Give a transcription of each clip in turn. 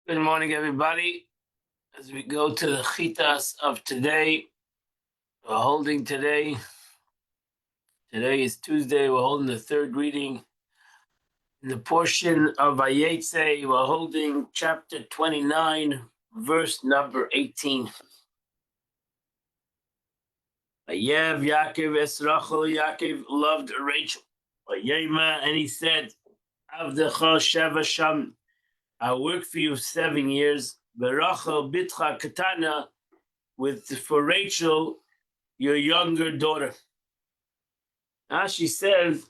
Good morning, everybody. As we go to the chitas of today, we're holding today. Today is Tuesday. We're holding the third reading in the portion of Vayetze. We're holding chapter 29, verse number 18. Vayev Yaakov es Rachel. Yaakov loved Rachel. Vayema, and he said, Avdecha sheva sham. I worked for you 7 years. Berachel bitcha katana, for Rachel, your younger daughter. She says,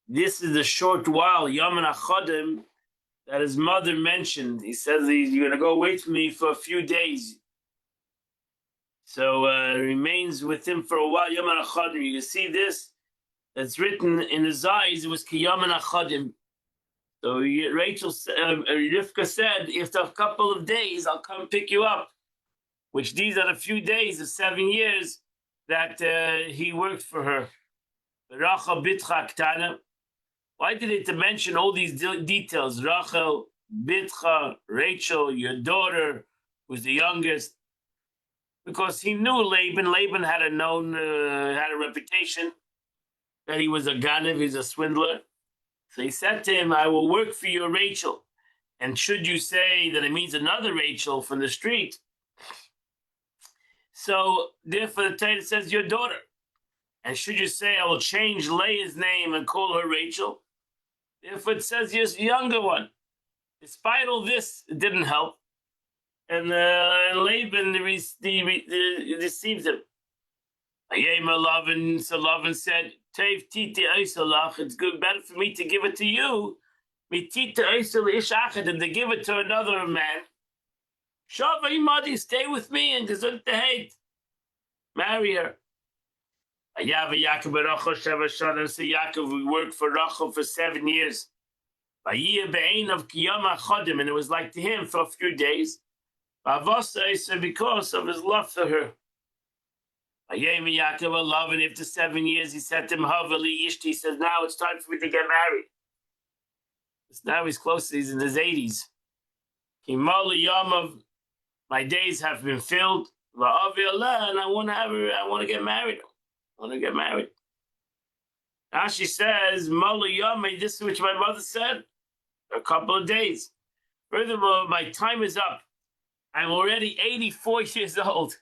this is a short while, Yaman Achadim, that his mother mentioned. He says, you're going to go wait for me for a few days. So remains with him for a while, Yaman Achadim. You can see this, that's written in his eyes, it was Ki Yaman Achadim. So Rivka said, after a couple of days, I'll come pick you up, which these are the few days of 7 years that he worked for her. Rachel bitcha ktana. Why did it mention all these details? Rachel, bitcha, Rachel, your daughter, was the youngest. Because he knew Laban. Laban had a reputation that he was a ganav, he's a swindler. So he said to him, I will work for you, Rachel. And should you say that it means another Rachel from the street, so therefore the Torah says your daughter. And should you say, I will change Leah's name and call her Rachel? Therefore it says your younger one. Despite all this, it didn't help. And Laban deceived him. So Laban said, it's good, better for me to give it to you than to give it to another man. Stay with me and hate. Marry her. So Yaakov, we worked for Rachel for 7 years. And it was like to him for a few days. Because of his love for her. Yaakov, and after 7 years, he said to him, he says, now it's time for me to get married. Now he's close, he's in his 80s. My days have been filled. And I want to get married. Now she says, this is what my mother said, a couple of days. Furthermore, my time is up. I'm already 84 years old.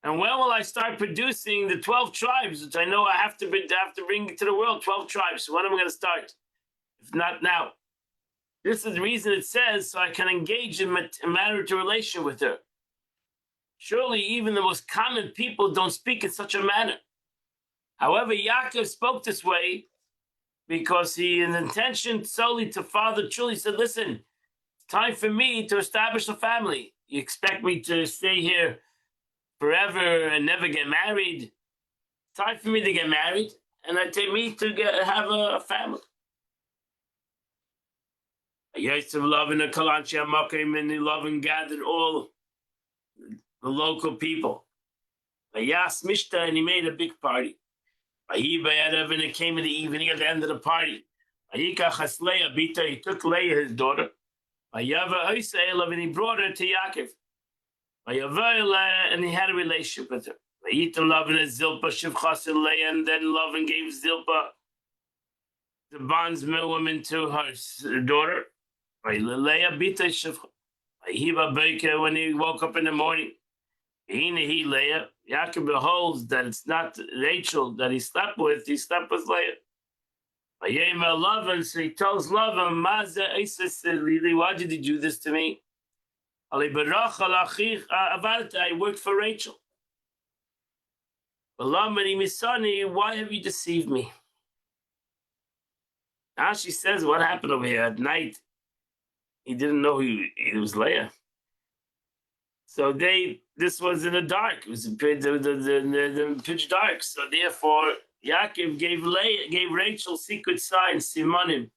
And when will I start producing the 12 tribes, which I know I have to bring to the world, 12 tribes? So when am I going to start? If not now. This is the reason it says, so I can engage in a marital relation with her. Surely even the most common people don't speak in such a manner. However, Yaakov spoke this way because he had intention solely to father truly said, listen, it's time for me to establish a family. You expect me to stay here forever and never get married? It's time for me to get married, and I take me to have a family. Yosef loving the Kalanchi Amakim, and he loving gathered all the local people. Yas Mishta, and he made a big party. And it came in the evening at the end of the party. He took Leah, his daughter, and he brought her to Yaakov. And he had a relationship with her. And then Lavan gave Zilpah, the bondswoman, to her daughter. When he woke up in the morning, Yaakov beholds that it's not Rachel that he slept with Leah. So he tells Lavan, why did you do this to me? I worked for Rachel. Why have you deceived me? Now she says, what happened over here at night? He didn't know it was Leah. So this was in the dark. It was in the pitch dark. So therefore, Yaakov gave Rachel secret signs, simanim,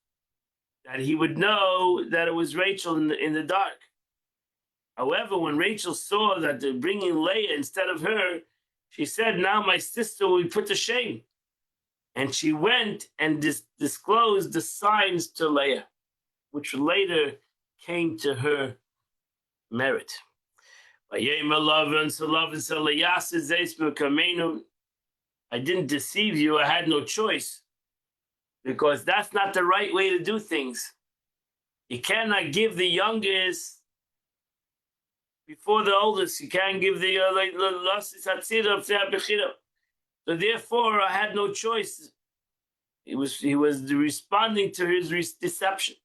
that he would know that it was Rachel in the dark. However, when Rachel saw that they're bringing Leah instead of her, she said, now my sister will be put to shame. And she went and disclosed the signs to Leah, which later came to her merit. I didn't deceive you. I had no choice, because that's not the right way to do things. You cannot give the youngest before the oldest. You can't give the so therefore, I had no choice. He was responding to his deception,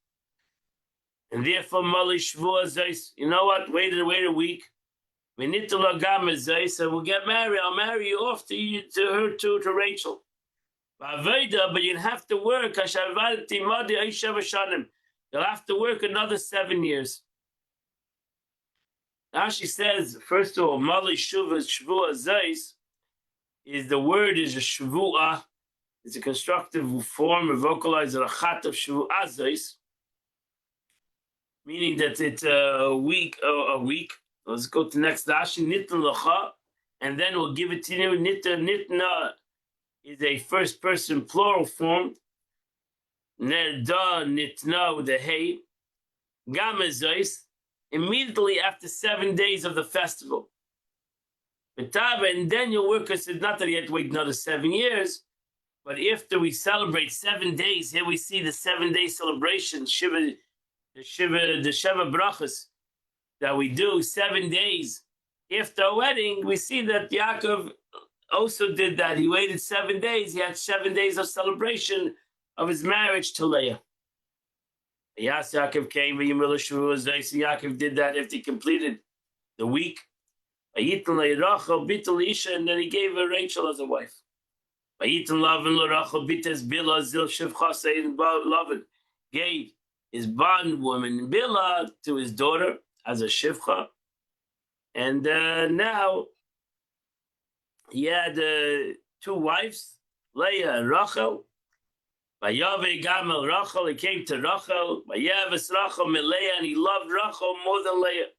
and therefore, Mali Shvua Zeis. You know what? Wait a week. We need to lagam Zeis, and we'll get married. I'll marry you off to her too, to Rachel. But you'd have to work. You'll have to work another 7 years. Now she says, first of all, Mali Shvua Zeis is the word is a Shvua. It's a constructive form, a vocalized rachat of Shvua Zeis, meaning that it's a week. Let's go to the next Rashi. Nitna lacha, and then we'll give it to you. Nitna is a first person plural form. Nerda nitna with the hey. Gamezos, immediately after 7 days of the festival. And then you'll work us. It's not that you have to wait another 7 years, but after we celebrate 7 days, here we see the 7-day celebration, the Sheva Brachas, that we do 7 days after a wedding. We see that Yaakov also did that. He waited 7 days. He had 7 days of celebration of his marriage to Leah. Yes, Yaakov came, Yaakov did that after he completed the week. And then he gave her Rachel as a wife. Lavan gave his bondwoman Bilhah to his daughter as a shivcha, and now he had 2 wives, Leah and Rachel. Vayave Gamel Rachel, he came to Rachel. Vayaves Rachel Leah, and he loved Rachel more than Leah.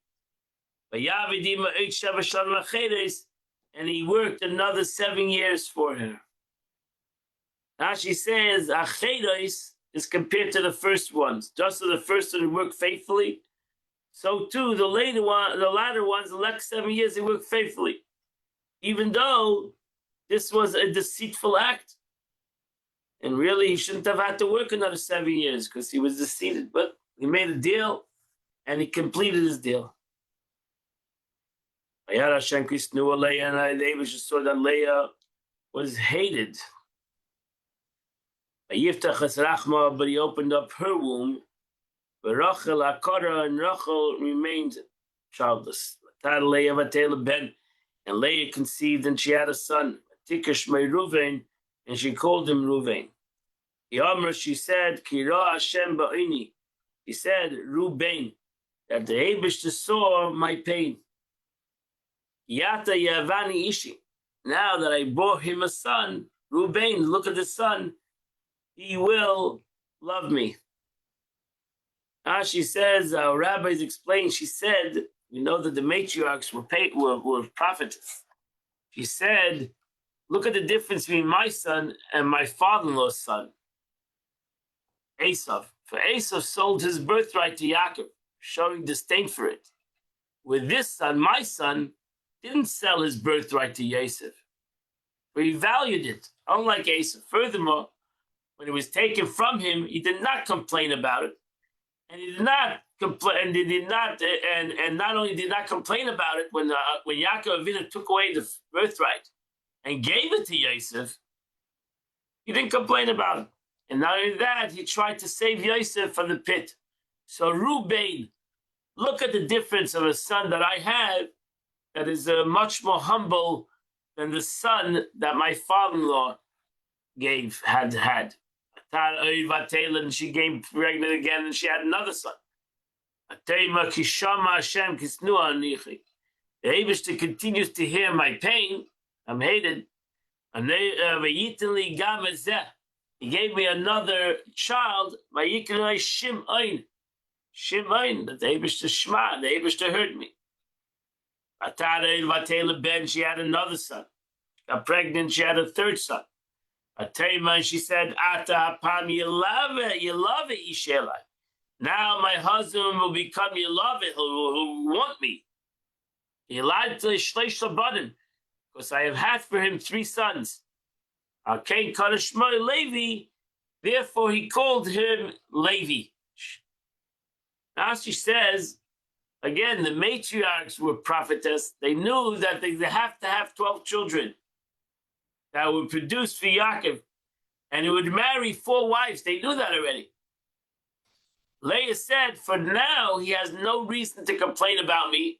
Vayave Dima Eich Sheva Shalom Acheres, and he worked another 7 years for her. Now she says Acheres is compared to the first ones. Just as the first one worked faithfully, so too the latter ones, the next 7 years, they worked faithfully, even though this was a deceitful act. And really, he shouldn't have had to work another 7 years because he was deceived. But he made a deal, and he completed his deal. And David just saw that Leah was hated. But he opened up her womb. But Rachel Akara, and Rachel remained childless. And Leah conceived, and she had a son, Tikash Reuven, and she called him Reuven. She said, Kira Hashem ba'ini. He said, Reuben, that the Eibishter saw my pain. Yata Yavani Ishi. Now that I bore him a son, Reuben, look at the son, he will love me. Now she says, our rabbis explain, she said, we know that the matriarchs were prophetess. She said, look at the difference between my son and my father-in-law's son, Esav. For Esav sold his birthright to Yaakov, showing disdain for it. With this son, my son, didn't sell his birthright to Yosef, but he valued it, unlike Esav. Furthermore, when it was taken from him, he did not complain about it, and he did not complain. And not only did not complain about it when Yaakov Avinu took away the birthright and gave it to Yosef, he didn't complain about it. And not only that, he tried to save Yosef from the pit. So Reuben, look at the difference of a son that I have that is much more humble than the son that my father-in-law had. And she came pregnant again, and she had another son. The Eibishter continues to hear my pain. I'm hated. He gave me another child, Shim'on. Shim'on, that the Eibishter Shema, the Eibishter heard me. She had another son. Got pregnant, she had a third son. She said, you love it, Ishelai. Now my husband will become your love, who want me. He lied to Shleish Labadim, because I have had for him 3 sons. Cain Kaddish Shmo Levi, therefore he called him Levi. Now she says, again, the matriarchs were prophetess. They knew that they have to have 12 children that would produce for Yaakov, and he would marry 4 wives. They knew that already. Leah said, for now, he has no reason to complain about me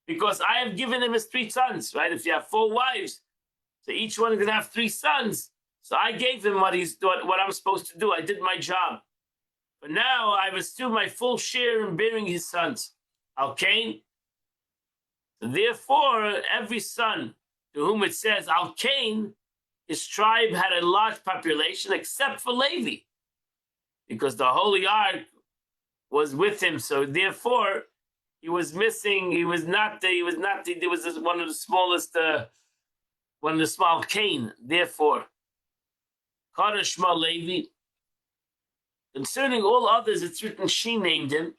because I have given him his 3 sons, right? If you have 4 wives, so each one is going to have 3 sons. So I gave him what I'm supposed to do. I did my job. But now I've assumed my full share in bearing his sons. Al-Cain. Therefore, every son to whom it says Al-Cain, his tribe had a large population except for Levi, because the Holy Ark was with him. So therefore, he was missing. He was not. One of the smallest. One of the small Cain. Therefore, Kaddish Shema Levi. Concerning all others, it's written she named him.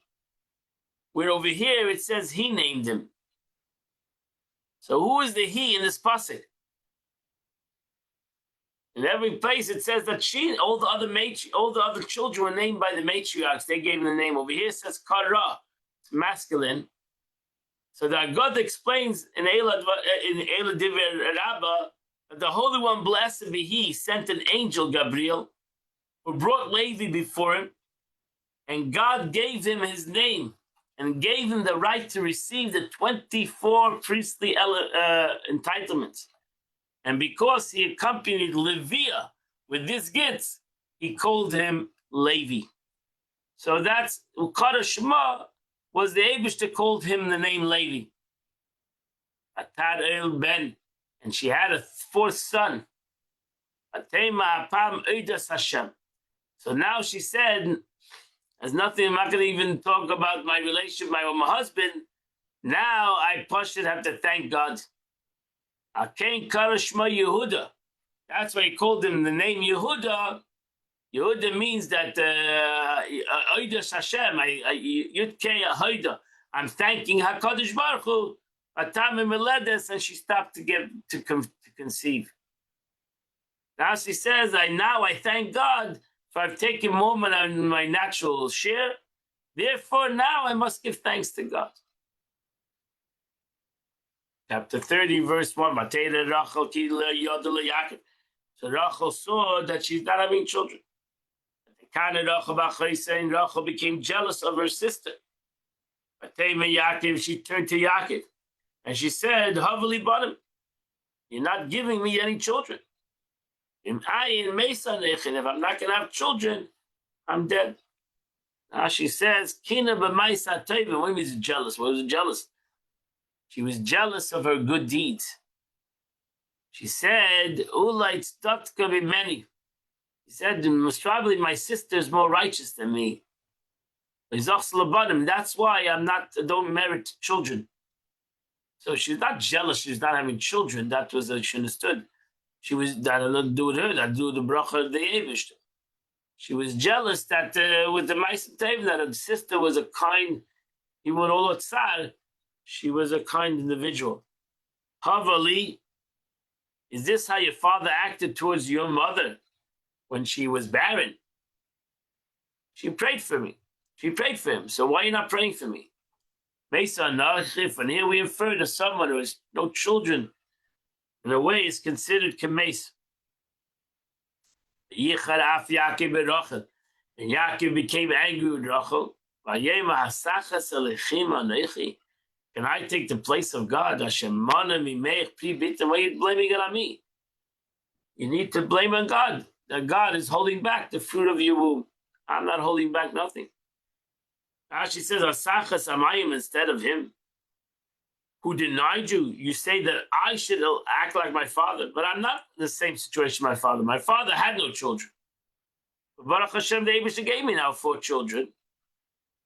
Where over here it says he named him. So who is the he in this pasuk? In every place it says that all the other children were named by the matriarchs. They gave him the name. Over here it says Kara, it's masculine. So the God explains in Eila Divrei Rabbah that the Holy One, blessed be He, sent an angel, Gabriel, who brought Levi before him, and God gave him his name and gave him the right to receive the 24 priestly entitlements. And because he accompanied Leviah with this gifts, he called him Levi. So that's Kaddish Shema was the Eibishter called him the name Levi. Atad El Ben, and she had a 4th son. Atema Apam Eidas Hashem. So now she said, there's nothing, I'm not going to even talk about my relationship with my husband. Now I have to thank God. Cain Kaddish Shema Yehuda. That's why he called him the name Yehuda. Yehuda means that Eidas Hashem, Yudkei Haida. I'm thanking HaKadosh Baruch Hu, Atam Meledes, and she stopped to conceive. Now she says, I thank God for I've taken more than my natural share. Therefore, now I must give thanks to God. Chapter 30, verse 1. So Rachel saw that she's not having children. Rachel became jealous of her sister. She turned to Yaakov and she said, Havali Banim, you're not giving me any children. If I'm not going to have children, I'm dead. Now she says, Kina b'maisa teva. When was jealous? What was jealous? She was jealous of her good deeds. She said, Ulait tzedakah b'meni. She said, most probably my sister is more righteous than me. That's why I don't merit children. So she's not jealous. She's not having children. That was she understood. She was that had nothing to do with her. That do with the bracha of the Eibush. She was jealous that with the Ma'aseh Tov that her sister was a kind. Even all tsar, she was a kind individual. Havali, is this how your father acted towards your mother when she was barren? She prayed for me. She prayed for him. So why are you not praying for me? Mesa Nachif, and here we infer to someone who has no children. In a way, is considered kemes. Yichar af Yaakov berachel, and Yaakov became angry with Rachel. Can I take the place of God? Hashem mana mimech pri bitam. Why are you blaming it on me? You need to blame on God. That God is holding back the fruit of your womb. I'm not holding back nothing. She says, Asachas amayim instead of him who denied you. You say that I should act like my father, but I'm not in the same situation my father. My father had no children. But Baruch Hashem, the Eibush gave me now 4 children.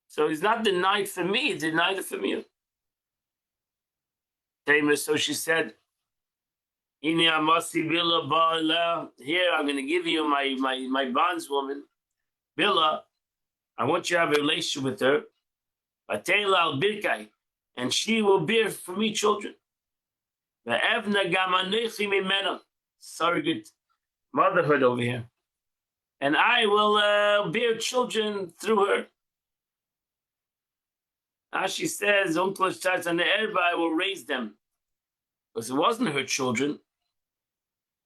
So he's not denied for me, he's denied it from you. So she said, here I'm going to give you my bondswoman, Billah. I want you to have a relationship with her. Vatela al birkai, and she will bear for me children. Ve'evna gam anechi mimena. Surrogate motherhood over here. And I will bear children through her. Now she says, I will raise them. Because it wasn't her children.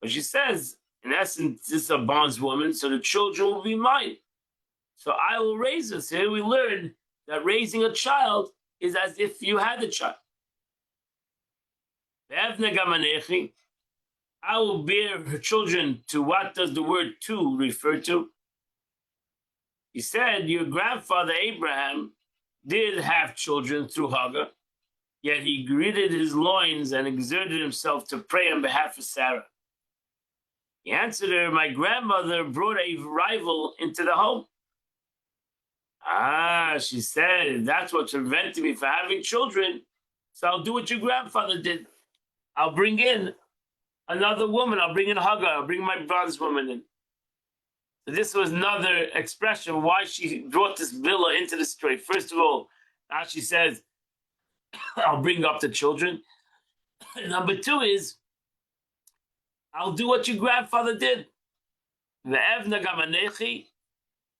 But she says, in essence, this is a bondswoman, so the children will be mine. So I will raise her. So here we learn that raising a child is as if you had a child. I will bear her children to what does the word to refer to? He said, your grandfather Abraham did have children through Hagar, yet he girded his loins and exerted himself to pray on behalf of Sarah. He answered her, my grandmother brought a rival into the home. She said, that's what prevented me from having children, so I'll do what your grandfather did. I'll bring in another woman. I'll bring in Hagar. I'll bring my bondswoman in. So this was another expression why she brought this Bilhah into the story. First of all, now she says, I'll bring up the children. Number two is, I'll do what your grandfather did. Ve'evna gam anechi,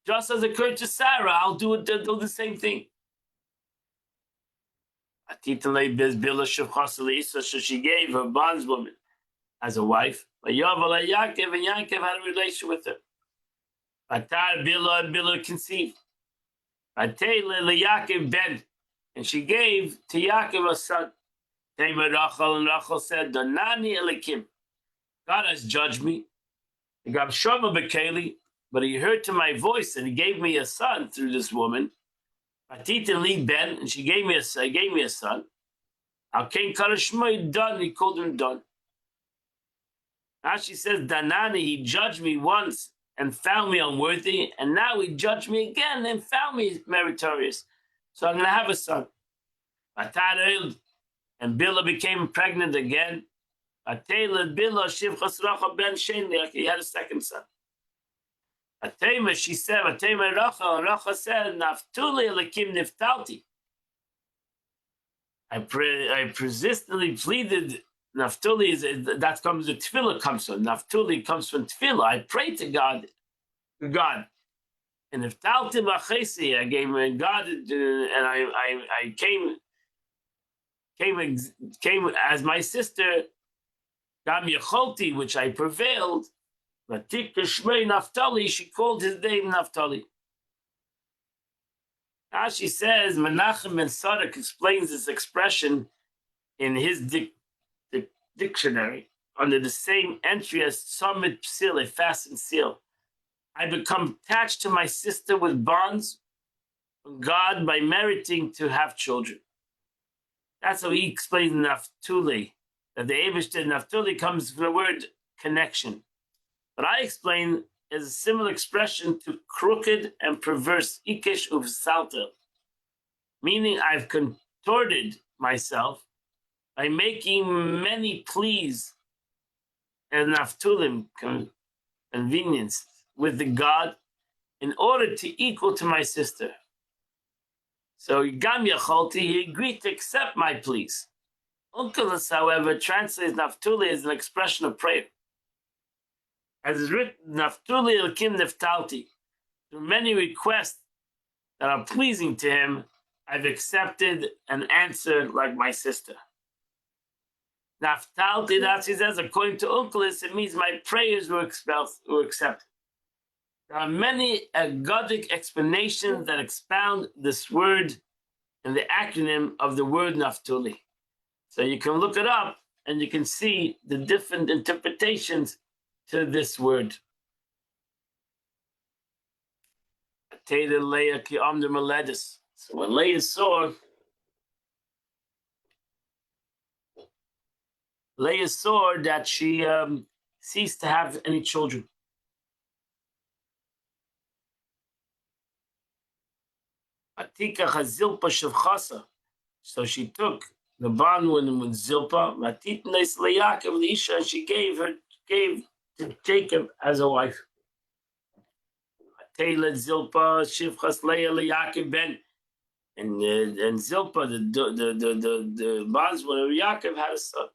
just as occurred to Sarah, I'll do the same thing. So she gave her bondswoman as a wife. And Yaakov had a relation with her. Atar Bilhah, and Bilhah conceived. Yaakov ben, and she gave to Yaakov a son. Rachel, and Rachel said, Donani Elikim. God has judged me. But he heard to my voice, and he gave me a son through this woman. Li ben, and she gave me a son. Al Kain Karashmai Don, he called him Don. Now she says, Danani, he judged me once and found me unworthy, and now he judged me again and found me meritorious. So I'm going to have a son. And Bilhah became pregnant again. He had a second son. She said, Rachel said, Naftuli Elikim Niftalti. I persistently pleaded. Naftuli that comes, the tefillah comes from. Naftuli comes from tefillah. I prayed to God. And if Talti Machesi, I gave God, and I came as my sister, Gam Yecholti, which I prevailed. But Shmei Naftali, she called his name Naftali. Now she says, Menachem ben Sadak explains this expression in his dictionary under the same entry as Samit Psil, a fastened seal. I become attached to my sister with bonds from God by meriting to have children. That's how he explains Naftuli, that the Eibishter Naftuli comes from the word connection. But I explain is a similar expression to crooked and perverse ikesh uvsalta, meaning I've contorted myself by making many pleas and naftulim, convenience, with the God in order to equal to my sister. So Gam Yacholti, he agreed to accept my pleas. Onkelos, however, translates naftuli as an expression of prayer. As is written, Naftuli Elikim Niftalti, through many requests that are pleasing to him, I've accepted and answered like my sister. Naftalti, that's he says, according to Onkelos, it means my prayers were accepted. There are many agodic explanations that expound this word and the acronym of the word Naftuli. So you can look it up and you can see the different interpretations to this word. So when Leah saw that she ceased to have any children. So she took the bondwoman with Zilpah, and she gave to Jacob as a wife. Atela Zilpa Shivchas Leah Yaakov ben, and Zilpa the bondswoman of Yaakov had a son.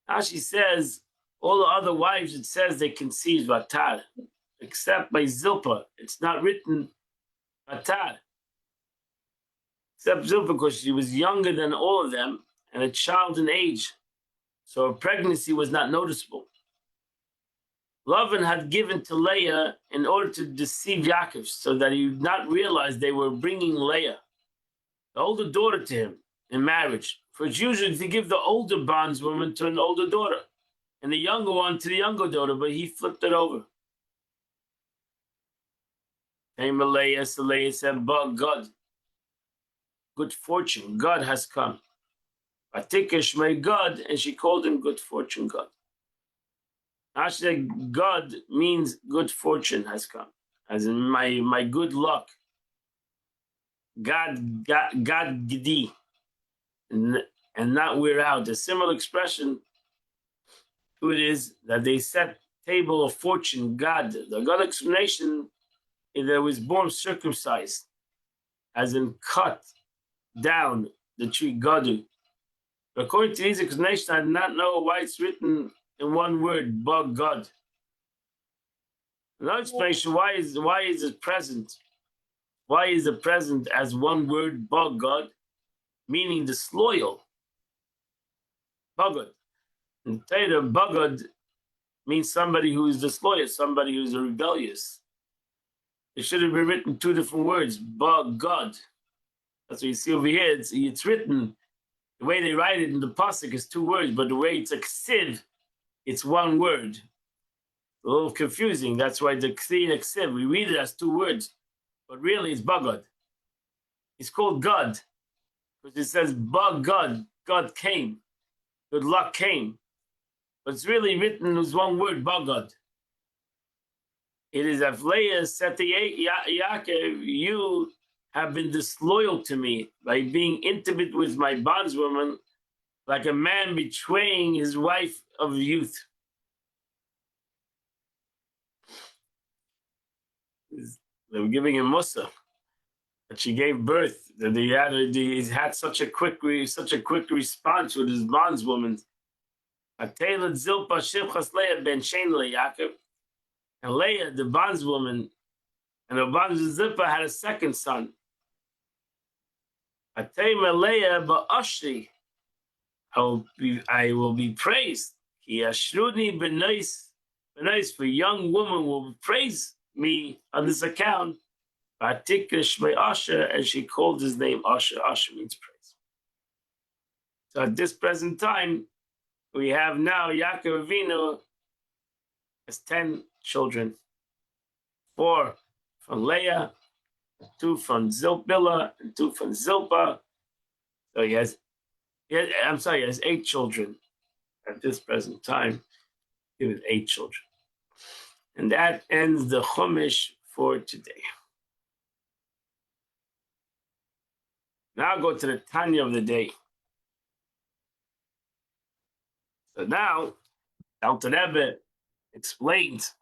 Now she says all the other wives, it says they conceived Batar, except by Zilpa. It's not written Batar. Except Zilpa because she was younger than all of them and a child in age. So her pregnancy was not noticeable. Lavan had given to Leah in order to deceive Yaakov so that he would not realize they were bringing Leah, the older daughter, to him in marriage. For it's usually to give the older bondswoman to an older daughter and the younger one to the younger daughter, but he flipped it over. Came Leah, so Leah said, but God, good fortune, God has come. Atikesh, my God, and she called him good fortune God. Actually, God means good fortune has come, as in my good luck. God Gdi, and not we're out. A similar expression to it is that they set table of fortune, God. The God explanation is that it was born circumcised, as in cut down the tree Gadu. But according to these explanations, I do not know why it's written in one word, but God. Another explanation, why is it present? Why is it present as one word, but God, meaning disloyal? Bagad. In Torah, Bagad means somebody who is disloyal, somebody who is rebellious. It should have been written two different words, but God. That's what you see over here. It's written, the way they write it in the pasuk is two words, but the way it's a ksiv, it's one word. A little confusing. That's why the ksiv and ksiv, we read it as two words, but really it's bagad. It's called God because it says bagad. God came, good luck came, but it's really written as one word, bagad. It is Leah said to Yaakov, you have been disloyal to me by being intimate with my bondswoman, like a man betraying his wife of youth. They were giving him Musa, that she gave birth. That he had such a quick response with his bondswoman. Atela Zilpa Shivchas Leah ben Shein Yaakov, and Leah, the bondswoman, and the bondswoman Zilpa had a second son. Atema Leah ba'ashri, I will be praised. Ki ashruni b'nois, for young woman will praise me on this account. V'atikrish by Asher, and she called his name Asher. Asher means praise. So at this present time, we have now Yaakov Avinu has 10 children, 4 from Leah, 2 from Bilhah, and 2 from Zilpah. So he has 8 children at this present time. He has 8 children. And that ends the Chumash for today. Now I'll go to the Tanya of the day. So now, Alter Rebbe explains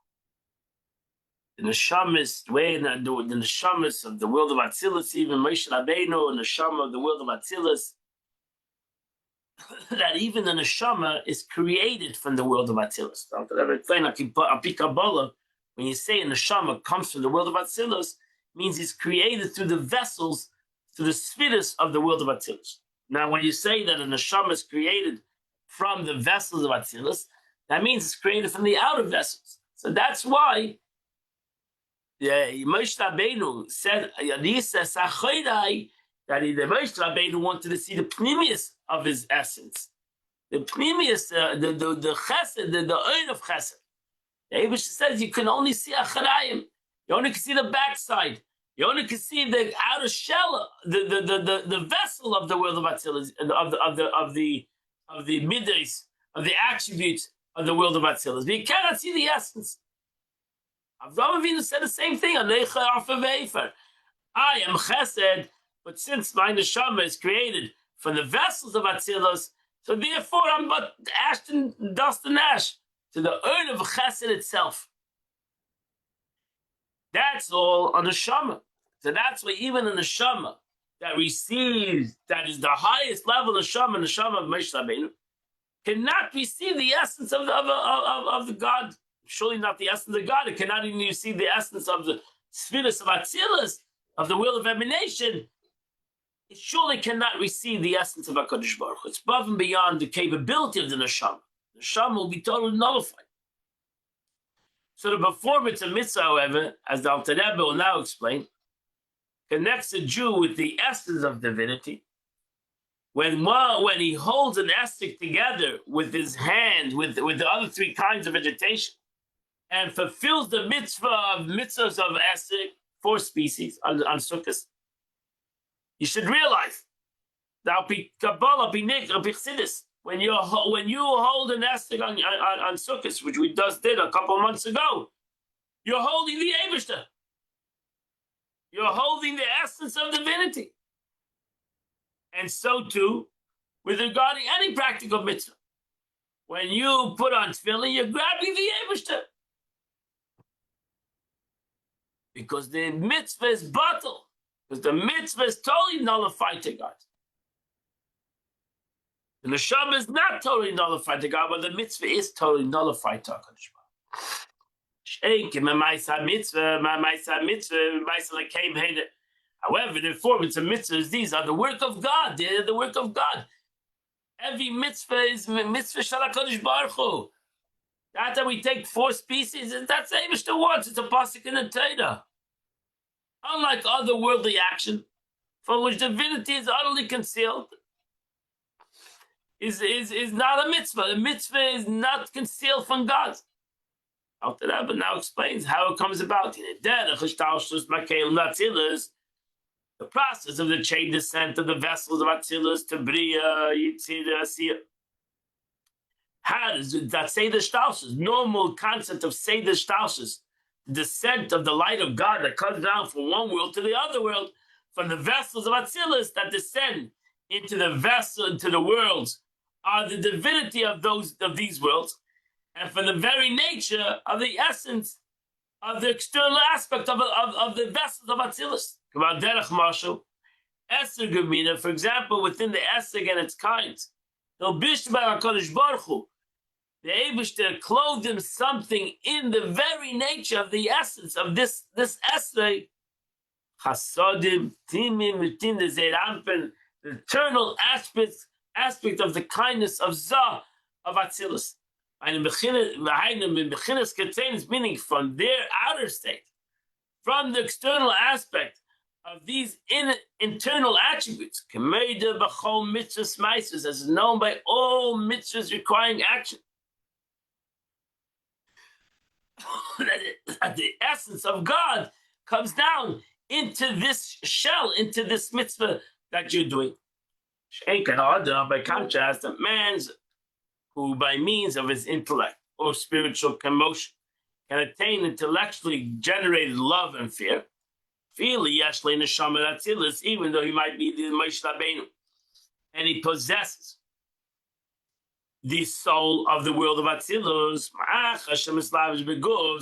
the neshamas, the way the neshamas of the world of Atzilus, even Moshe Rabbeinu, and the neshama of the world of Atzilus, that even the neshama is created from the world of Atzilus. Alter Rebbe explained, Api Kabbalah, when you say a neshama comes from the world of Atzilus, means it's created through the vessels, through the spheres of the world of Atzilus. Now, when you say that a neshama is created from the vessels of Atzilus, that means it's created from the outer vessels. So that's why Moshe Rabbeinu said, that the Moshe Rabbeinu wanted to see the pnimius of his essence, the pnimius, the chesed, the oil of chesed. The Eibush says you can only see acharayim, you only can see the backside, you only can see the outer shell, the vessel of the world of Atzilus, of the midas, of the attributes of the world of Atzilus. But you cannot see the essence. Avraham Avinu said the same thing. I am chesed, but since my neshama is created from the vessels of Atzilus, so therefore I'm but ash and dust and ash to the urn of chesed itself. That's all on the Neshama. So that's why even in the Neshama that receives, that is the highest level of Neshama of Moshe Rabbeinu, cannot receive the essence of the God. Surely not the essence of God. It cannot even receive the essence of the spheres of Atzilus, of the will of emanation. It surely cannot receive the essence of HaKadosh Baruch Hu. It's above and beyond the capability of the Neshama. The Neshama will be totally nullified. So the performance of mitzvah, however, as the Alter Rebbe will now explain, connects a Jew with the essence of divinity. When he holds an estic together with his hand, with the other three kinds of vegetation, and fulfills the mitzvahs of estic, 4 species on Sukkot, you should realize that when you hold an estig on Sukkot, which we just did a couple of months ago, you're holding the Eibishter. You're holding the essence of divinity. And so too, with regarding any practical mitzvah. When you put on tefillin, you're grabbing the Eibishter. Because the mitzvah is batal. Because the mitzvah is totally nullified to God. The neshama is not totally nullified to God, but the mitzvah is totally nullified to HaKadosh Baruch Hu. However, the performance of mitzvahs, these are the work of God. They're the work of God. Every mitzvah is mitzvah shel HaKadosh Baruch Hu. That's how we take 4 species, and that's the words. It's a pasuk in the Torah. Unlike other worldly action, from which divinity is utterly concealed, is not a mitzvah. A mitzvah is not concealed from God. Alter Rebbe now explains how it comes about. The process of the chain descent of the vessels of Atzilus to Bria, Yitzira, Asiyah. How does that Seder Shtalshus, normal concept of Seder Shtalshus, descent of the light of God that comes down from one world to the other world, from the vessels of Atzilus that descend into the vessel, into the worlds, are the divinity of these worlds, and from the very nature of the essence of the external aspect of the vessels of Atzilus. Derech Marshal, Eser Gemina, for example, within the Eseg and its kinds, they'll bish by HaKadosh Baruch Hu. The Eibishter clothed him something in the very nature of the essence of this Esrei. Chasodim, Timim, Mitim, the Zeirampen, the eternal aspect of the kindness of Zah, of Atzilus. And meaning from their outer state, from the external aspect of these internal attributes, as is known by all mitzvahs requiring action. That the essence of God comes down into this shell, into this mitzvah that you're doing. By contrast, a man's who by means of his intellect or spiritual commotion can attain intellectually generated love and fear, even though he might be the Moshe Rabbeinu, and he possesses the soul of the world of Atzilus,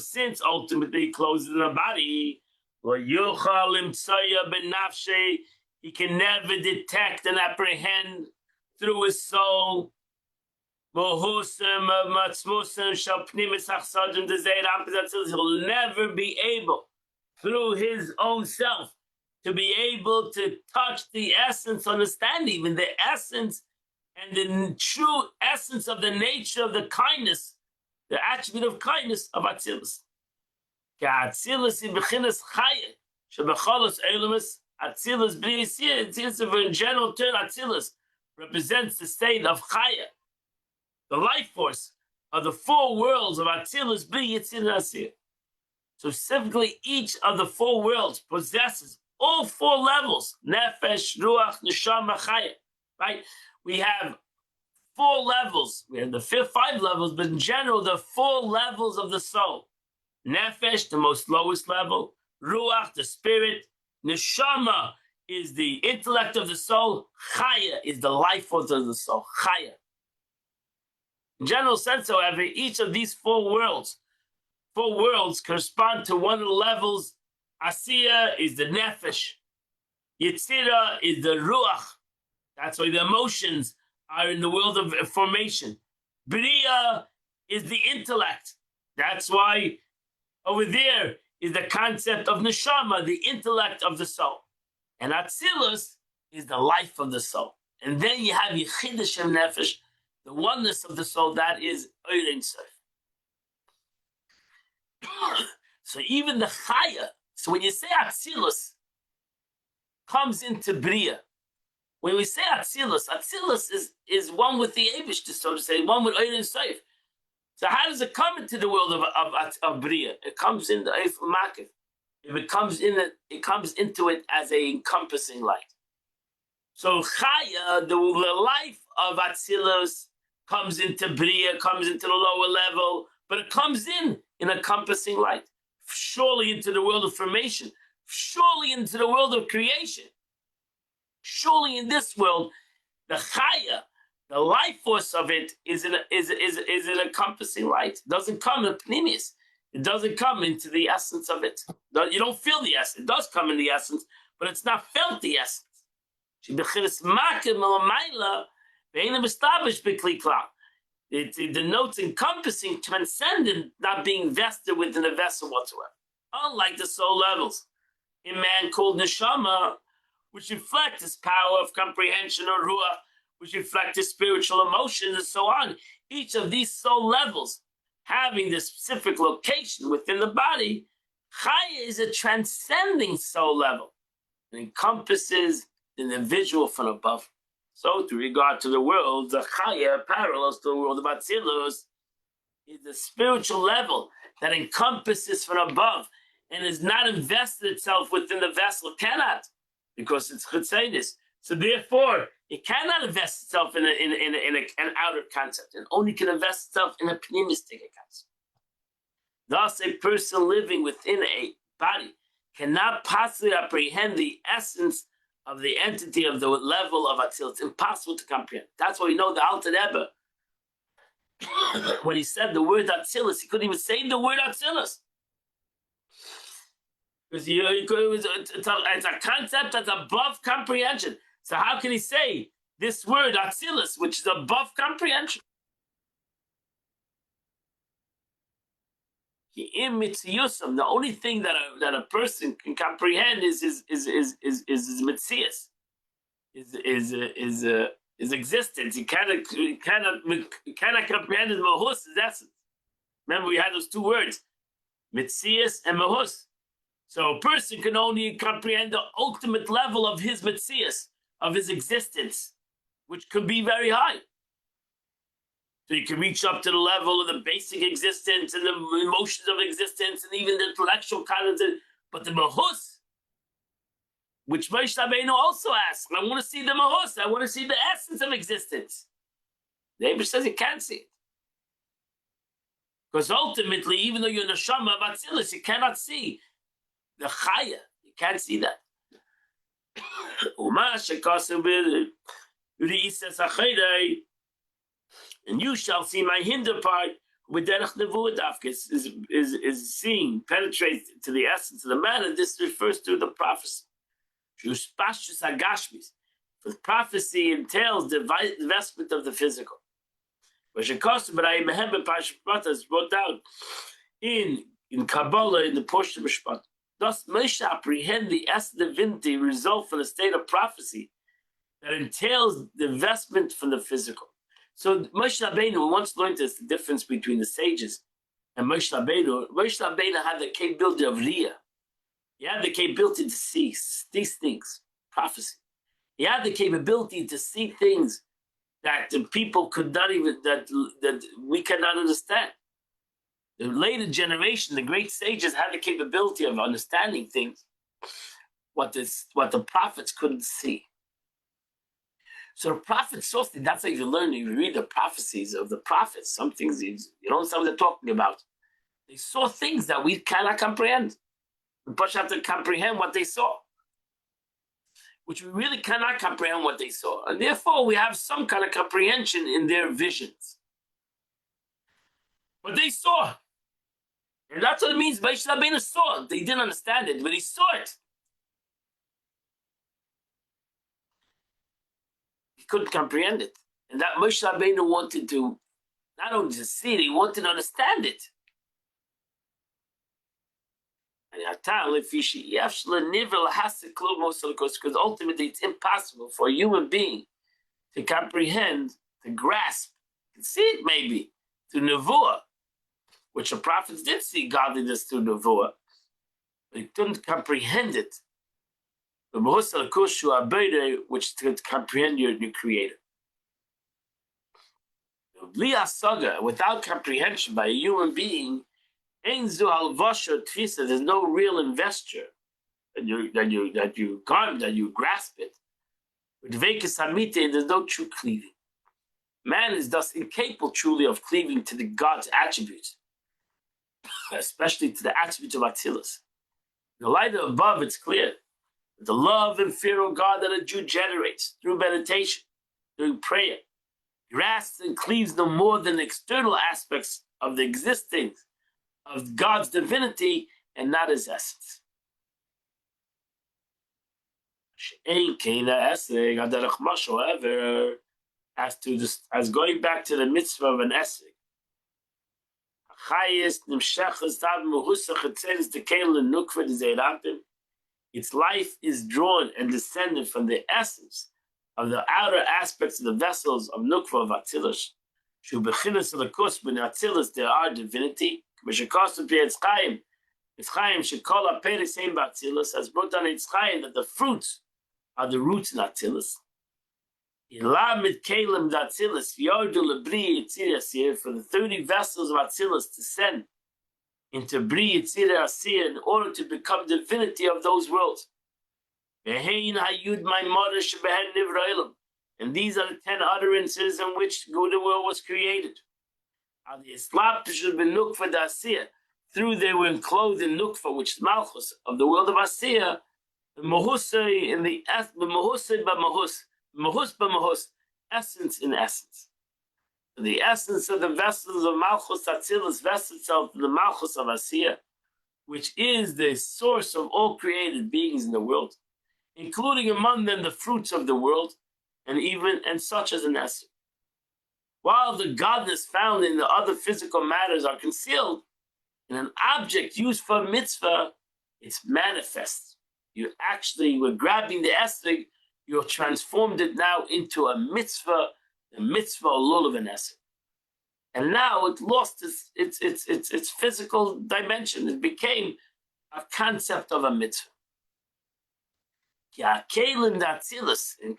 since ultimately he closes in the body, he can never detect and apprehend through his soul. He'll never be able, through his own self, to be able to touch the essence, understand even the essence and the true essence of the nature of the kindness, the attribute of kindness of Atzilus. Atzilus in general term, Atzilus represents the state of Chaya, the life force of the 4 worlds of Atzilus, Bli, Yitzir, Asir. So specifically, each of the 4 worlds possesses all 4 levels: Nefesh, Ruach, Neshama, Chaya. Right? We have 4 levels. We have the 5 levels, but in general, the 4 levels of the soul. Nefesh, the most lowest level. Ruach, the spirit. Neshama is the intellect of the soul. Chaya is the life force of the soul. Chaya. In general sense, however, each of these 4 worlds correspond to one of the levels Asiya is the nefesh. Yetzira is the ruach. That's why the emotions are in the world of formation. Bria is the intellect. That's why over there is the concept of neshama, the intellect of the soul. And Atzilus is the life of the soul. And then you have Yechidah Shem Nefesh, the oneness of the soul, that is Ein Sof. So even the Chaya, so when you say Atzilus, comes into Bria. When we say Atzilus, Atzilus is one with the Eibushter, so to say, one with Ein Sof. So how does it come into the world of Bria? It comes in the Eif Makif. If it comes in it comes into it as a encompassing light. So Chaya, the life of Atzilus, comes into Bria, comes into the lower level, but it comes in encompassing light. Surely into the world of formation, surely into the world of creation. Surely in this world, the Chaya, the life force of it is an encompassing light. It doesn't come in Pnimius. It doesn't come into the essence of it. You don't feel the essence. It does come in the essence, but it's not felt the essence. It denotes encompassing, transcendent, not being vested within a vessel whatsoever. Unlike the soul levels in man called neshama, which reflect his power of comprehension or ruach, which reflect his spiritual emotions and so on. Each of these soul levels having this specific location within the body, Chaya is a transcending soul level. It encompasses the individual from above. So, with regard to the world, the Chaya parallels to the world of Atzilus is the spiritual level that encompasses from above and is not invested itself within the vessel. It cannot, because it's Chutzainus. So, therefore, it cannot invest itself in an outer concept. It only can invest itself in a pneumistic concept. Thus, a person living within a body cannot possibly apprehend the essence of the entity of the level of Atzilus. It's impossible to comprehend. That's why we know the Alter Rebbe, when he said the word Atzilus, he couldn't even say the word Atzilus. Because it's a concept that's above comprehension. So how can he say this word Atzilus, which is above comprehension? The only thing that a person can comprehend is mitzias, is existence. He cannot comprehend his mahus, his essence. Remember, we had those two words, mitzias and mahus. So a person can only comprehend the ultimate level of his mitzias, of his existence, which could be very high. So you can reach up to the level of the basic existence and the emotions of existence and even the intellectual kind of thing. But the mahus, which Moshe Rabbeinu also asked, I want to see the mahus, I want to see the essence of existence. The Eibush says you can't see it. Because ultimately, even though you're in the Neshama of Atzilus, you cannot see the Chaya. You can't see that. And you shall see my hinder part with derech nevuah dafkes is seeing, penetrates to the essence of the matter. This refers to the prophecy. For prophecy entails the investment of the physical. But I is brought down in Kabbalah in the portion of Mishpat. Thus, Moshe apprehend the essence divinity result from the state of prophecy that entails the investment from the physical. So Moshe Rabbeinu once learned this, the difference between the sages and Moshe Rabbeinu. Moshe Rabbeinu had the capability of Riyah. He had the capability to see these things, prophecy. He had the capability to see things that the people could not even, that we cannot understand. The later generation, the great sages had the capability of understanding things, what the prophets couldn't see. So the prophets saw things. That's how you learn. You read the prophecies of the prophets. Some things you don't understand what they're talking about. They saw things that we cannot comprehend. We have to comprehend what they saw, which we really cannot comprehend what they saw. And therefore, we have some kind of comprehension in their visions. But they saw. And that's what it means. Moshe Rabbeinu saw it. They didn't understand it, but he saw it. He couldn't comprehend it. And that Moshe Rabbeinu wanted to not only to see it, he wanted to understand it. Because ultimately it's impossible for a human being to comprehend, to grasp, to see it maybe, through Nevuah, which the prophets did see godliness through Nevuah, but they couldn't comprehend it. Which could comprehend your Creator. Without comprehension by a human being, there's no real investor that you grasp it. With there's no true cleaving. Man is thus incapable truly of cleaving to the God's attributes, especially to the attributes of Atzilus. In the light of above, it's clear that the love and fear of God that a Jew generates through meditation, through prayer, grasps and cleaves no more than the external aspects of the existence of God's divinity and not his essence. However, as going back to the mitzvah of an esrog, its life is drawn and descended from the essence of the outer aspects of the vessels of Nukva of Atzilus. When Atzilus there are divinity, as brought down in Chaim that the fruits are the roots in Atzilus. For the 30 vessels of Atzilus to send into Bri Yitzir Asir in order to become divinity of those worlds. And these are the 10 utterances in which the world was created. Through they were enclosed in Nukva, which is Malchus of the world of Asir, in the Mahus, essence in essence. The essence of the vessels of Malchus Atzilus vests itself in the Malchus of Asir, which is the source of all created beings in the world, including among them the fruits of the world, and such as an essence. While the godness found in the other physical matters are concealed, in an object used for mitzvah, it's manifest. We're grabbing the esrog, you've transformed it now into a mitzvah, the mitzvah lulav and esrog. And now it lost its physical dimension. It became a concept of a mitzvah. In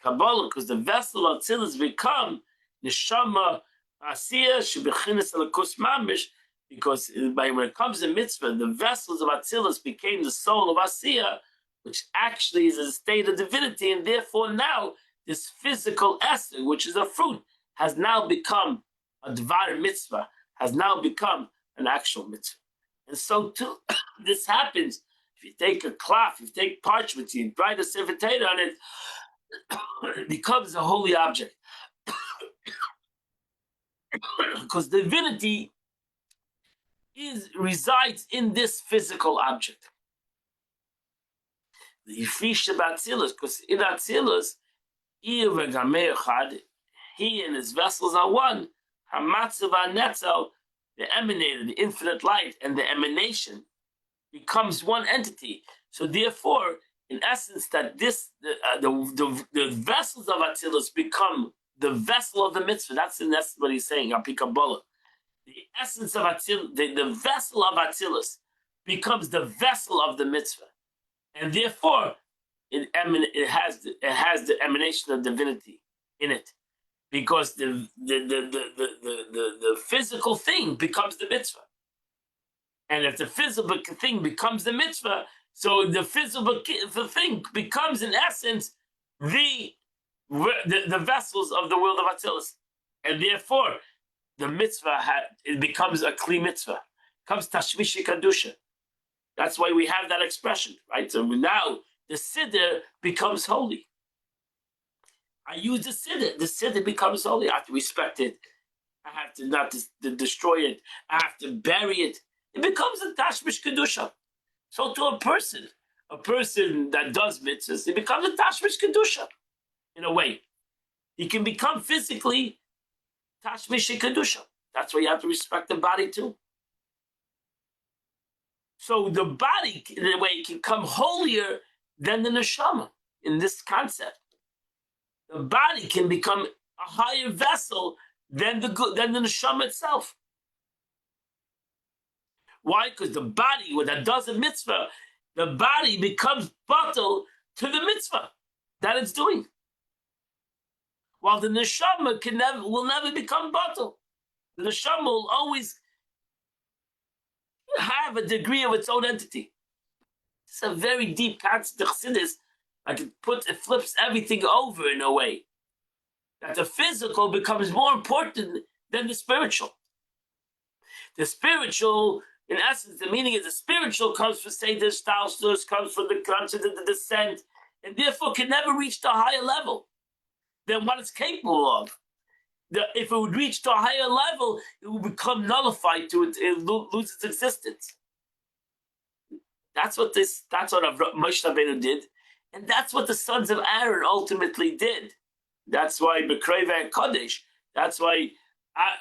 Kabbalah, because the vessel of Atzilus become neshama asiyah shebechinas alakus mamish, because when it comes to mitzvah, the vessels of Atzilus became the soul of Asiyah, which actually is a state of divinity, and therefore now this physical essence, which is a fruit, has now become a dvar mitzvah, has now become an actual mitzvah. And so too, this happens. If you take a cloth, if you take parchment, you write a sefer Torah on it, it becomes a holy object. Because divinity resides in this physical object. The Yifish of Atzilus, because in Atzilus, he and his vessels are one. Hamatzav Netzel, the emanator, the infinite light, and the emanation becomes one entity. So therefore, in essence, that the vessels of Atzilus become the vessel of the mitzvah. That's in essence what he's saying, Apikabbalah. The essence of Atzilus, the vessel of Atzilus becomes the vessel of the mitzvah. And therefore, it has the emanation of divinity in it. Because the physical thing becomes the mitzvah. And if the physical thing becomes the mitzvah, so the physical thing becomes, in essence, the vessels of the world of Atzilus. And therefore, the mitzvah, it becomes a kli mitzvah. It becomes tashvishi kadusha. That's why we have that expression, right? So now the siddur becomes holy. I use the siddur. The siddur becomes holy. I have to respect it. I have to not destroy it. I have to bury it. it becomes a tashmish kedusha. So to a person that does mitzvahs, it becomes a tashmish kedusha in a way. He can become physically tashmish kedusha. That's why you have to respect the body too. So the body, in a way, can come holier than the neshama in this concept. The body can become a higher vessel than the neshama itself. Why? Because the body, when that does a mitzvah, the body becomes batal to the mitzvah that it's doing. While the neshama will never become batal. The neshama will always have a degree of its own entity. It's a very deep concept of Chassidus. It flips everything over in a way that the physical becomes more important than the spiritual. The spiritual, in essence, the meaning is the spiritual comes from Seder Stalstus, comes from the concept of the descent, and therefore can never reach to a higher level than what it's capable of. If it would reach to a higher level, it would become nullified it lose its existence. That's what Moshe Rabbeinu did, and that's what the sons of Aaron ultimately did. That's why B'Kreva Kodesh. That's why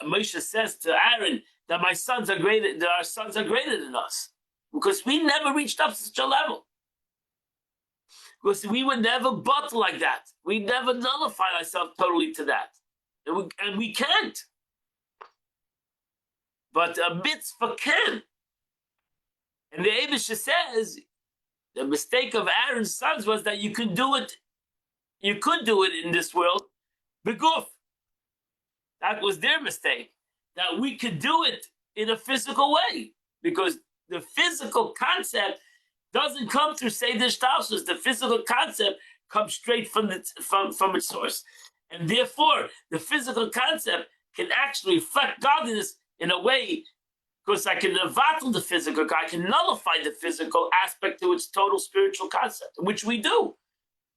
Moshe says to Aaron that our sons are greater than us, because we never reached up to such a level. Because we would never bottle like that. We never nullify ourselves totally to that, and we can't. But a mitzvah can. And the Eibusha says the mistake of Aaron's sons was that you could do it in this world, beguf. That was their mistake. That we could do it in a physical way. Because the physical concept doesn't come through Seder Shtalstus. The physical concept comes straight from its source. And therefore, the physical concept can actually reflect godliness in a way, because I can evatel the physical, I can nullify the physical aspect to its total spiritual concept, which we do.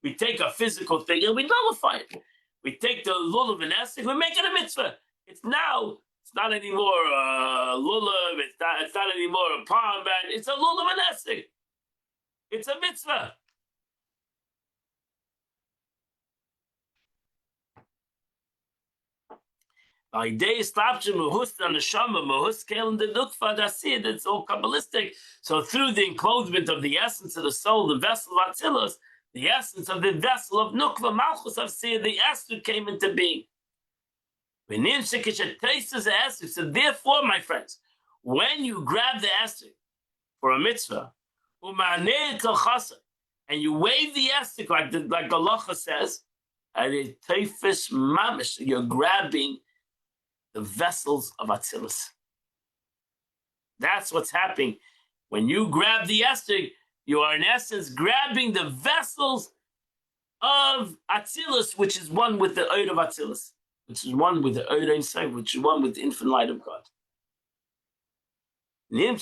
We take a physical thing and we nullify it. We take the lulav and esek, we make it a mitzvah. It's not anymore a lulav, it's not anymore a palm band, it's a lulav and esek. It's a mitzvah. It's all Kabbalistic. So through the enclosement of the essence of the soul, the vessel of Atzilus, the essence of the vessel of Nukva, Malchus of Siyah, the Esther came into being. So therefore, my friends, when you grab the Esther for a mitzvah, and you wave the Esther like the Lacha says, you're grabbing the vessels of Atzilus. That's what's happening. When you grab the Esther, you are in essence grabbing the vessels of Atzilus, which is one with the Oid of Atzilus, which is one with the Oid inside, which is one with the infinite light of God. You're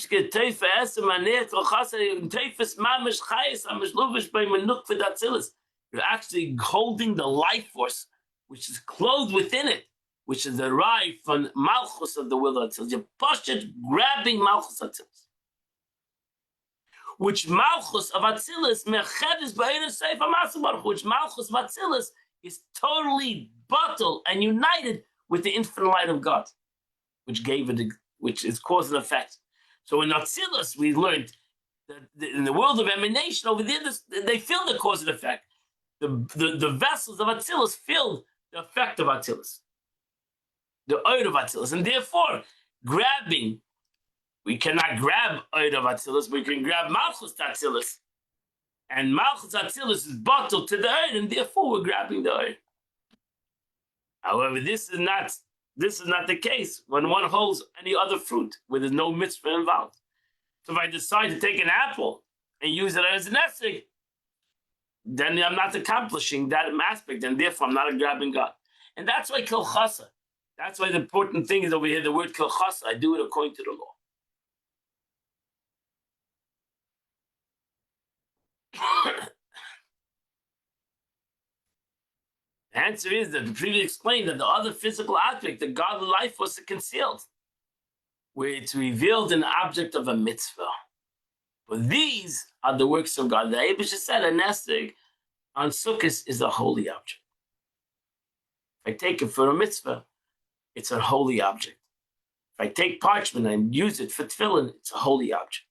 actually holding the life force, which is clothed within it, which is derived from Malchus of the will of Atzilus. You're pushing, grabbing Malchus Atzilus. Which Malchus of Atzilus, which Malchus of Atzilus is totally bottled and united with the infinite light of God, which is cause and effect. So in Atzilus, we learned that in the world of emanation, over there, they feel the cause and effect. The vessels of Atzilus feel the effect of Atzilus, the Oid of Atzilus, and therefore, grabbing, we cannot grab Oid of Atzilus, we can grab Malchus Atzilus, and Malchus Atzilus is bottled to the Oid, and therefore we're grabbing the Oid. However, this is not the case when one holds any other fruit where there's no mitzvah involved. So if I decide to take an apple and use it as an esrog, then I'm not accomplishing that aspect, and therefore I'm not grabbing God. And that's why kilchasa. That's why the important thing is over here, the word kilchasa. I do it according to the law. The answer is that the previous explained that the other physical aspect, the godly life, was concealed. where it's revealed an object of a mitzvah. But these are the works of God. The Eibush said a nestig on Sukkot is a holy object. If I take it for a mitzvah, it's a holy object. If I take parchment and use it for tefillin, it's a holy object.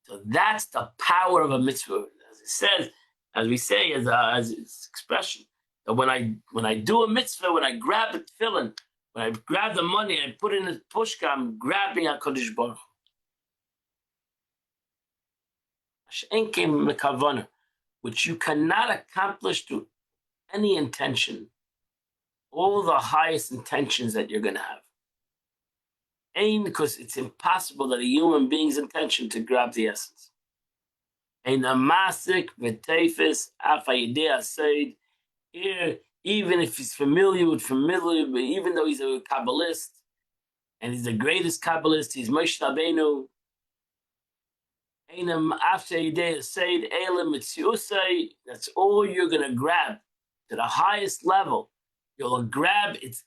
So that's the power of a mitzvah. As it says, as we say, as its expression, that when I do a mitzvah, when I grab a tefillin, when I grab the money and put it in the pushka, I'm grabbing HaKadosh Baruch Hu. Which you cannot accomplish through any intention, all the highest intentions that you're going to have. Ain't because it's impossible that a human being's intention to grab the essence. Ein a masik v'teifis afayidei aseid. Here, even if he's familiar, but even though he's a Kabbalist, and he's the greatest Kabbalist, he's Moshe Rabbeinu. That's all you're going to grab to the highest level. You'll grab its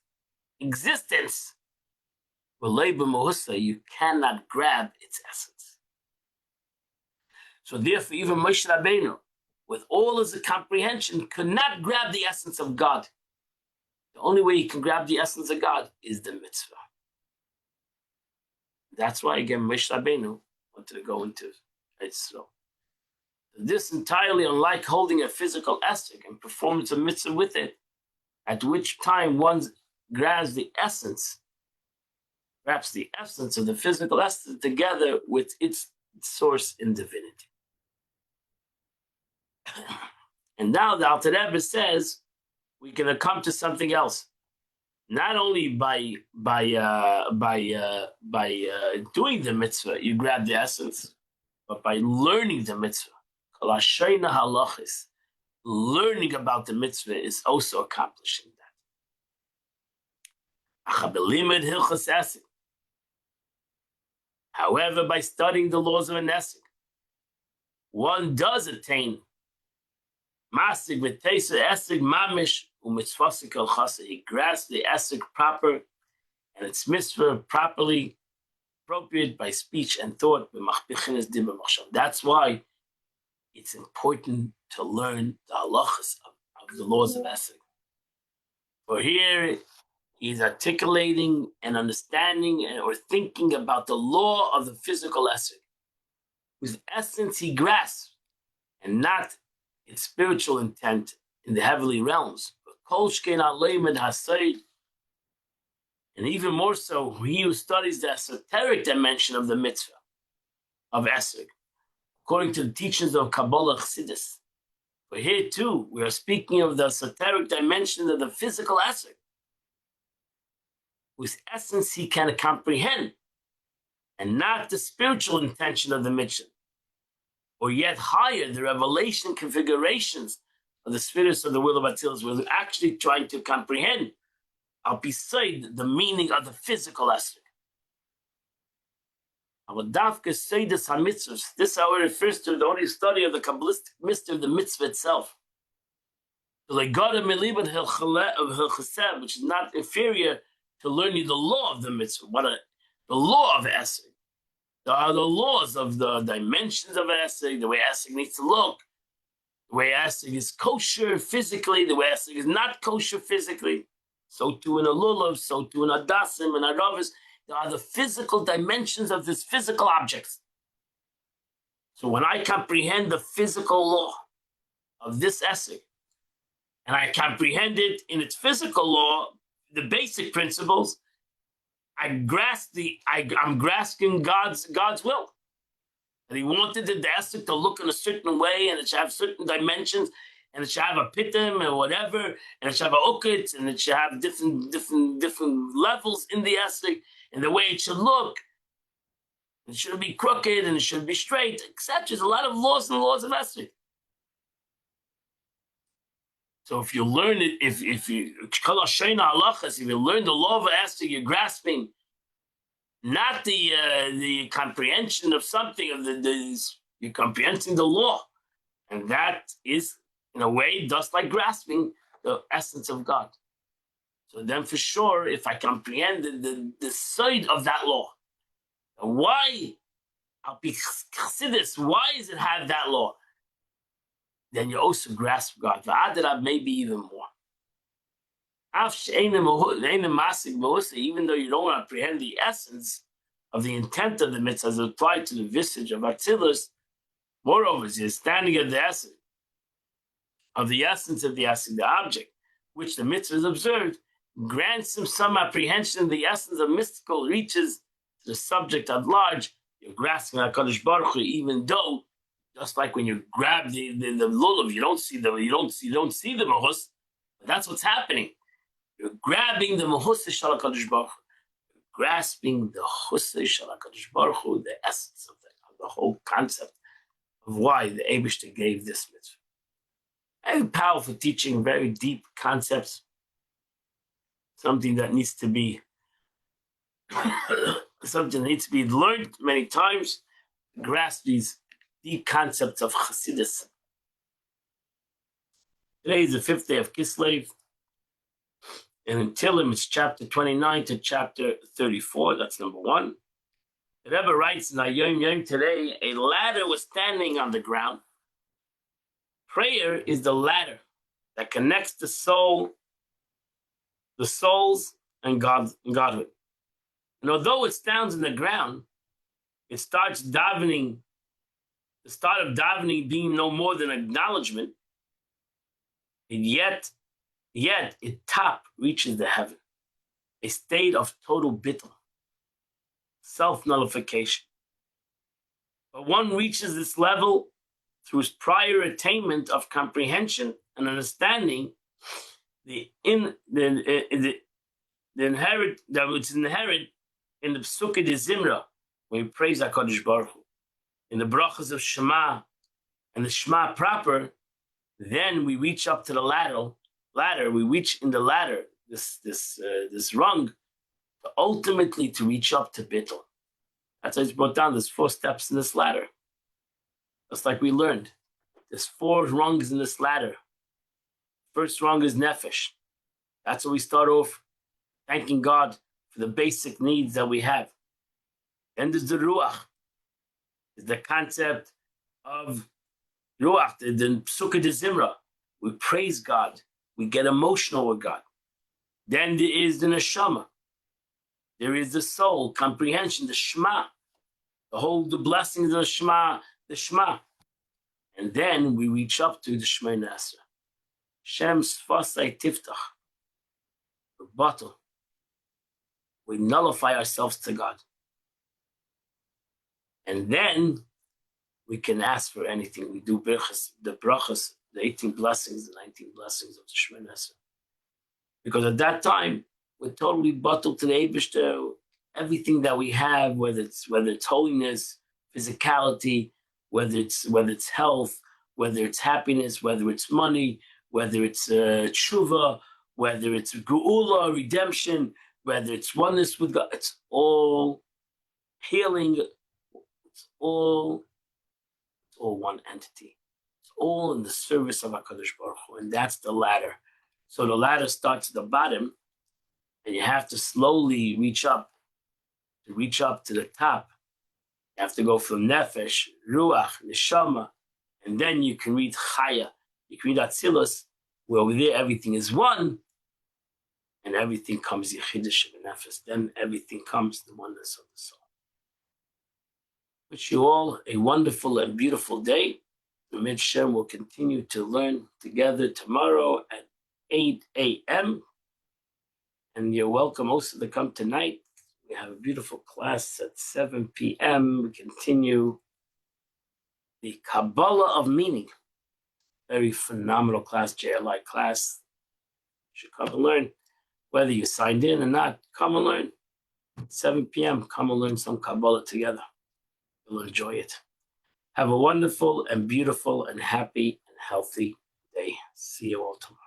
existence. You cannot grab its essence. So therefore, even Moshe Rabbeinu, with all his comprehension, could not grab the essence of God. The only way he can grab the essence of God is the mitzvah. That's why, again, Moshe Rabbeinu wanted to go into so this entirely unlike holding a physical esrog and performance of mitzvah with it, at which time one grabs the essence, perhaps the essence of the physical essence together with its source in divinity. And now the Alter Rebbe says we can come to something else, not only by doing the mitzvah you grab the essence, but by learning the mitzvah. Learning about the mitzvah is also accomplishing that. However, by studying the laws of an esrog, one does attain masig v'teisa esrog mamish u'mitzvasik al chasa. He grasps the esrog proper and its mitzvah properly, appropriate by speech and thought. That's why it's important to learn the halachas of the laws of esrog. For here, he's articulating and understanding or thinking about the law of the physical esrog, whose essence he grasps, and not its spiritual intent in the heavenly realms. And even more so, he who studies the esoteric dimension of the mitzvah of esrog, according to the teachings of Kabbalah Chassidus. But here too, we are speaking of the esoteric dimension of the physical esrog, whose essence he can comprehend, and not the spiritual intention of the mitzvah, or yet higher, the revelation configurations of the spheres of the will of Atzilus. We're actually trying to comprehend beside the meaning of the physical esrog. This, however, refers to the only study of the Kabbalistic mystery of the mitzvah itself, which is not inferior to learning the law of the mitzvah. The law of esrog. There are the laws of the dimensions of esrog, the way esrog needs to look, the way esrog is kosher physically, the way esrog is not kosher physically. So too in a lulav, so too in adasim and aravis. There are the physical dimensions of this physical objects. So when I comprehend the physical law of this esrog, and I comprehend it in its physical law, the basic principles, I'm grasping God's will. That he wanted the esrog to look in a certain way, and it should have certain dimensions, and it should have a pitim or whatever, and it should have a ukit, and it should have different levels in the esrog, and the way it should look. It shouldn't be crooked, and it should be straight, etc. There's a lot of laws and laws of esrog. So if you learn it, if you learn the law of esrog, you're grasping not the comprehension of something you're comprehending the law, and that is in a way just like grasping the essence of God. So then for sure, if I comprehend the side of that law, why I'll be chassidus, why does it have that law? Then you also grasp God. Maybe even more. Even though you don't apprehend the essence of the intent of the mitzvah as applied to the visage of Atzilus, moreover, you're standing at the essence of the object, which the mitzvah is observed, grants him some apprehension of the essence of mystical reaches to the subject at large. You're grasping HaKadosh Baruch Hu, even though, just like when you grab the lulav, you don't see the mahus, but that's what's happening. You're grabbing the mahus shel HaKadosh Baruch Hu, grasping the chusay shel HaKadosh Baruch Hu, the essence of the whole concept of why the Eibishter gave this mitzvah. Very powerful teaching, very deep concepts, something that needs to be learned many times, to grasp these deep concepts of Chassidus. Today is the 5th day of Kislev, and in Tehillim it's chapter 29 to chapter 34. That's number 1. The Rebbe writes in Hayom Yom today, a ladder was standing on the ground. Prayer is the ladder that connects the souls, and Godhood. And although it stands in the ground, it starts davening. The start of davening being no more than acknowledgement, and yet its top reaches the heaven, a state of total bittul, self-nullification. But one reaches this level through his prior attainment of comprehension and understanding the inherent that which is inherent in the Psukei de Zimra, when we praise HaKadosh Baruch Hu, in the brachas of Shema and the Shema proper. Then we reach up to the ladder. We reach in the ladder, this rung, ultimately to reach up to bittul. That's why it's brought down. There's 4 steps in this ladder. Just like we learned, there's 4 rungs in this ladder. First rung is nefesh. That's where we start off, thanking God for the basic needs that we have. Then there's the ruach, the concept of ruach, the Psukei de Zimra. We praise God. We get emotional with God. Then there is the neshama. There is the soul, comprehension, the Shema, the blessings of the Shema. And then we reach up to the Shemoneh Esrei. Shem Sfasai Tiftach. Rebuttal. We nullify ourselves to God. And then we can ask for anything. We do the brachas, the 18 blessings, the 19 blessings of the Shemoneh Esrei. Because at that time, we're totally bottled to the Eibishter. Everything that we have, whether it's holiness, physicality, whether it's health, whether it's happiness, whether it's money, whether it's tshuva, whether it's geula, redemption, whether it's oneness with God, it's all healing. It's all one entity. It's all in the service of HaKadosh Baruch Hu, and that's the ladder. So the ladder starts at the bottom, and you have to slowly reach up. To reach up to the top, you have to go from nefesh, ruach, neshama, and then you can read chaya. You can read atzilus, where over there everything is one, and everything comes yechidah nefesh. Then everything comes the oneness of the soul. Wish you all a wonderful and beautiful day. Amid Shem will continue to learn together tomorrow at 8 a.m. And you're welcome also to come tonight. We have a beautiful class at 7 p.m. We continue the Kabbalah of Meaning. Very phenomenal class, JLI class. You should come and learn. Whether you signed in or not, come and learn. 7 p.m., come and learn some Kabbalah together. You'll enjoy it. Have a wonderful and beautiful and happy and healthy day. See you all tomorrow.